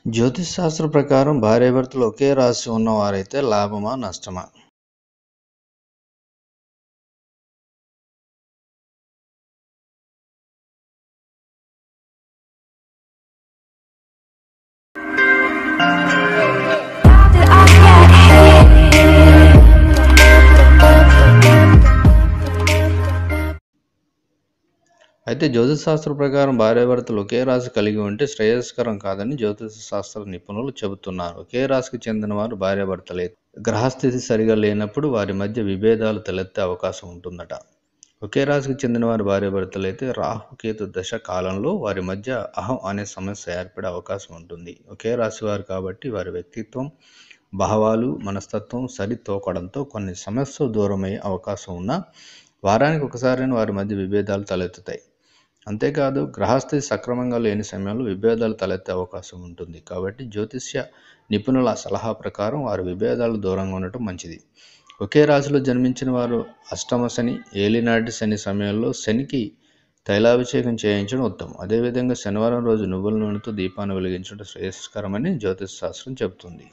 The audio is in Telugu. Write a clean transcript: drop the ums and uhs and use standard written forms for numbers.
జ్యోతిష్ శాస్త్ర ప్రకారం భార్యాభర్తలు ఒకే రాశి ఉన్నవారైతే లాభమా నష్టమా? అయితే జ్యోతిష్ శాస్త్ర ప్రకారం భార్యాభర్తలు ఒకే రాశి కలిగి ఉంటే శ్రేయస్కరం కాదని జ్యోతిష శాస్త్ర నిపుణులు చెబుతున్నారు. ఒకే రాశికి చెందిన వారు భార్యాభర్తలే గ్రహస్థితి సరిగా లేనప్పుడు వారి మధ్య విభేదాలు తలెత్తే అవకాశం ఉంటుందట. ఒకే రాశికి చెందిన వారి భార్యాభర్తలైతే రాహుకేతు దశ కాలంలో వారి మధ్య అహం అనే సమస్య ఏర్పడే అవకాశం ఉంటుంది. ఒకే రాశి వారు కాబట్టి వారి వ్యక్తిత్వం, భావాలు, మనస్తత్వం సరితూకడంతో కొన్ని సమస్యలు దూరమయ్యే అవకాశం ఉన్నా వారానికి ఒకసారైనా వారి మధ్య విభేదాలు తలెత్తుతాయి. అంతేకాదు గ్రహస్థితి సక్రమంగా లేని సమయంలో విభేదాలు తలెత్తే అవకాశం ఉంటుంది. కాబట్టి జ్యోతిష్య నిపుణుల సలహా ప్రకారం వారి విభేదాలు దూరంగా ఉండటం మంచిది. ఒకే రాశిలో జన్మించిన వారు అష్టమ శని, ఏలినాటి శని సమయంలో శనికి తైలాభిషేకం చేయించడం ఉత్తమం. అదేవిధంగా శనివారం రోజు నువ్వుల నూనెతో దీపాన్ని వెలిగించడం శ్రేయస్కరమని జ్యోతిష్ శాస్త్రం చెబుతుంది.